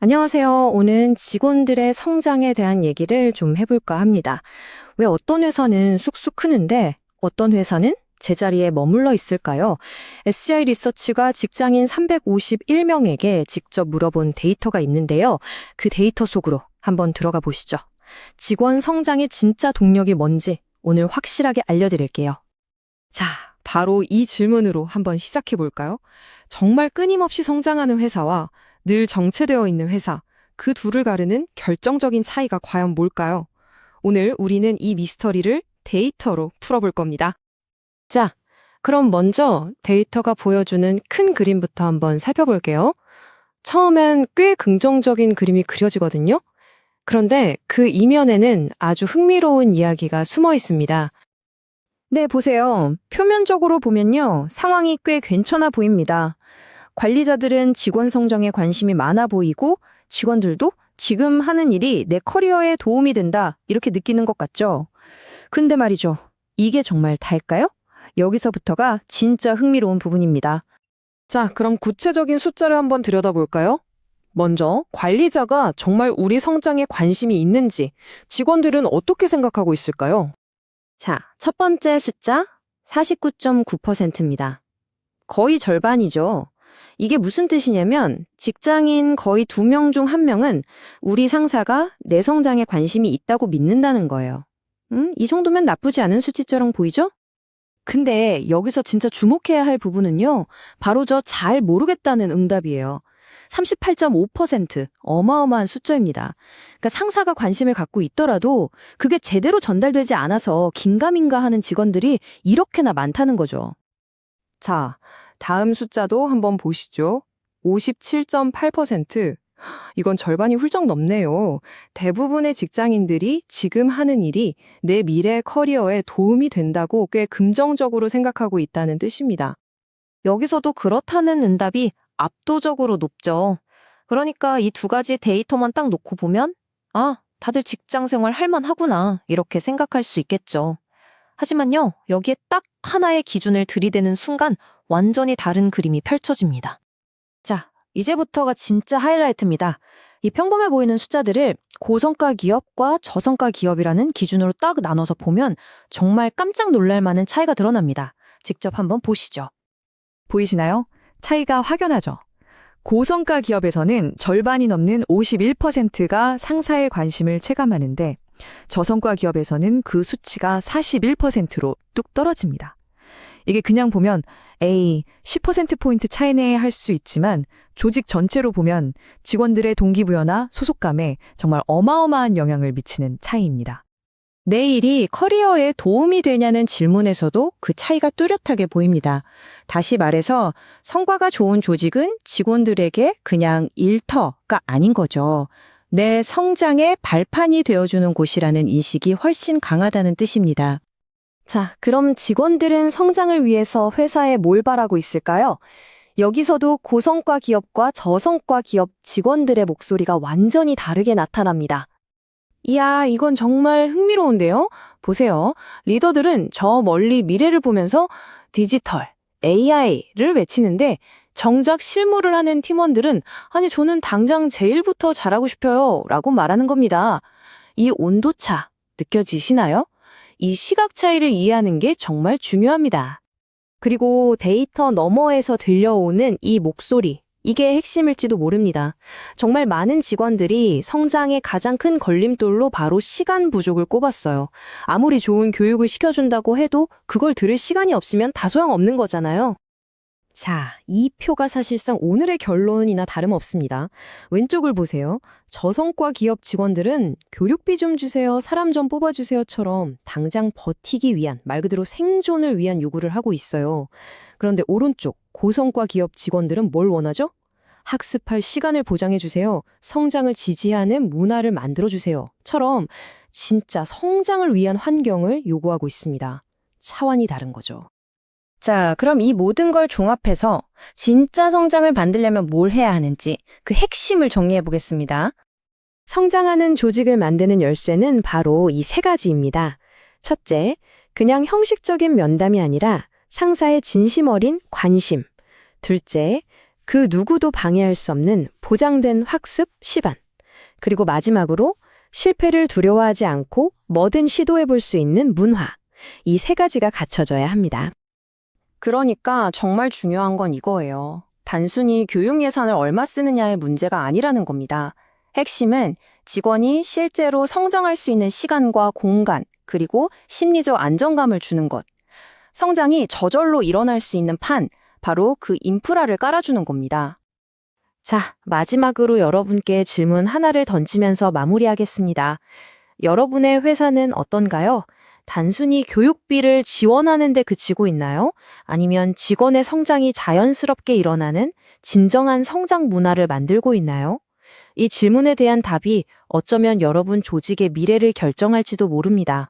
안녕하세요. 오늘 직원들의 성장에 대한 얘기를 좀 해볼까 합니다. 왜 어떤 회사는 쑥쑥 크는데 어떤 회사는 제자리에 머물러 있을까요? SCI 리서치가 직장인 351명에게 직접 물어본 데이터가 있는데요. 그 데이터 속으로 한번 들어가 보시죠. 직원 성장의 진짜 동력이 뭔지 오늘 확실하게 알려드릴게요. 자, 바로 이 질문으로 한번 시작해 볼까요? 정말 끊임없이 성장하는 회사와 늘 정체되어 있는 회사, 그 둘을 가르는 결정적인 차이가 과연 뭘까요? 오늘 우리는 이 미스터리를 데이터로 풀어볼 겁니다. 자, 그럼 먼저 데이터가 보여주는 큰 그림부터 한번 살펴볼게요. 처음엔 꽤 긍정적인 그림이 그려지거든요. 그런데 그 이면에는 아주 흥미로운 이야기가 숨어 있습니다. 네, 보세요. 표면적으로 보면요, 상황이 꽤 괜찮아 보입니다. 관리자들은 직원 성장에 관심이 많아 보이고 직원들도 지금 하는 일이 내 커리어에 도움이 된다, 이렇게 느끼는 것 같죠? 근데 말이죠. 이게 정말 다일까요? 여기서부터가 진짜 흥미로운 부분입니다. 자, 그럼 구체적인 숫자를 한번 들여다볼까요? 먼저 관리자가 정말 우리 성장에 관심이 있는지 직원들은 어떻게 생각하고 있을까요? 자, 첫 번째 숫자 49.9%입니다. 거의 절반이죠. 이게 무슨 뜻이냐면 직장인 거의 2명 중 1명은 우리 상사가 내 성장에 관심이 있다고 믿는다는 거예요. 이 정도면 나쁘지 않은 수치처럼 보이죠? 근데 여기서 진짜 주목해야 할 부분은요. 바로 저 잘 모르겠다는 응답이에요. 38.5%, 어마어마한 숫자입니다. 그러니까 상사가 관심을 갖고 있더라도 그게 제대로 전달되지 않아서 긴가민가 하는 직원들이 이렇게나 많다는 거죠. 자, 다음 숫자도 한번 보시죠. 57.8%. 이건 절반이 훌쩍 넘네요. 대부분의 직장인들이 지금 하는 일이 내 미래 커리어에 도움이 된다고 꽤 긍정적으로 생각하고 있다는 뜻입니다. 여기서도 그렇다는 응답이 압도적으로 높죠. 그러니까 이 두 가지 데이터만 딱 놓고 보면 아, 다들 직장 생활 할만하구나 이렇게 생각할 수 있겠죠. 하지만요, 여기에 딱 하나의 기준을 들이대는 순간 완전히 다른 그림이 펼쳐집니다. 자, 이제부터가 진짜 하이라이트입니다. 이 평범해 보이는 숫자들을 고성과 기업과 저성과 기업이라는 기준으로 딱 나눠서 보면 정말 깜짝 놀랄 만한 차이가 드러납니다. 직접 한번 보시죠. 보이시나요? 차이가 확연하죠. 고성과 기업에서는 절반이 넘는 51%가 상사의 관심을 체감하는데 저성과 기업에서는 그 수치가 41%로 뚝 떨어집니다. 이게 그냥 보면 에이, 10%포인트 차이네 할 수 있지만 조직 전체로 보면 직원들의 동기부여나 소속감에 정말 어마어마한 영향을 미치는 차이입니다. 내 일이 커리어에 도움이 되냐는 질문에서도 그 차이가 뚜렷하게 보입니다. 다시 말해서 성과가 좋은 조직은 직원들에게 그냥 일터가 아닌 거죠. 내 성장의 발판이 되어주는 곳이라는 인식이 훨씬 강하다는 뜻입니다. 자, 그럼 직원들은 성장을 위해서 회사에 뭘 바라고 있을까요? 여기서도 고성과 기업과 저성과 기업 직원들의 목소리가 완전히 다르게 나타납니다. 이야, 이건 정말 흥미로운데요? 보세요. 리더들은 저 멀리 미래를 보면서 디지털, AI를 외치는데 정작 실무를 하는 팀원들은 아니, 저는 당장 제일부터 잘하고 싶어요 라고 말하는 겁니다. 이 온도차 느껴지시나요? 이 시각 차이를 이해하는 게 정말 중요합니다. 그리고 데이터 너머에서 들려오는 이 목소리, 이게 핵심일지도 모릅니다. 정말 많은 직원들이 성장의 가장 큰 걸림돌로 바로 시간 부족을 꼽았어요. 아무리 좋은 교육을 시켜준다고 해도 그걸 들을 시간이 없으면 다 소용없는 거잖아요. 자, 이 표가 사실상 오늘의 결론이나 다름없습니다. 왼쪽을 보세요. 저성과 기업 직원들은 교육비 좀 주세요, 사람 좀 뽑아주세요처럼 당장 버티기 위한, 말 그대로 생존을 위한 요구를 하고 있어요. 그런데 오른쪽 고성과 기업 직원들은 뭘 원하죠? 학습할 시간을 보장해주세요. 성장을 지지하는 문화를 만들어주세요.처럼 진짜 성장을 위한 환경을 요구하고 있습니다. 차원이 다른 거죠. 자, 그럼 이 모든 걸 종합해서 진짜 성장을 만들려면 뭘 해야 하는지 그 핵심을 정리해 보겠습니다. 성장하는 조직을 만드는 열쇠는 바로 이 세 가지입니다. 첫째, 그냥 형식적인 면담이 아니라 상사의 진심 어린 관심. 둘째, 그 누구도 방해할 수 없는 보장된 학습 시반. 그리고 마지막으로 실패를 두려워하지 않고 뭐든 시도해 볼 수 있는 문화. 이 세 가지가 갖춰져야 합니다. 그러니까 정말 중요한 건 이거예요. 단순히 교육 예산을 얼마 쓰느냐의 문제가 아니라는 겁니다. 핵심은 직원이 실제로 성장할 수 있는 시간과 공간, 그리고 심리적 안정감을 주는 것. 성장이 저절로 일어날 수 있는 판, 바로 그 인프라를 깔아주는 겁니다. 자, 마지막으로 여러분께 질문 하나를 던지면서 마무리하겠습니다. 여러분의 회사는 어떤가요? 단순히 교육비를 지원하는 데 그치고 있나요? 아니면 직원의 성장이 자연스럽게 일어나는 진정한 성장 문화를 만들고 있나요? 이 질문에 대한 답이 어쩌면 여러분 조직의 미래를 결정할지도 모릅니다.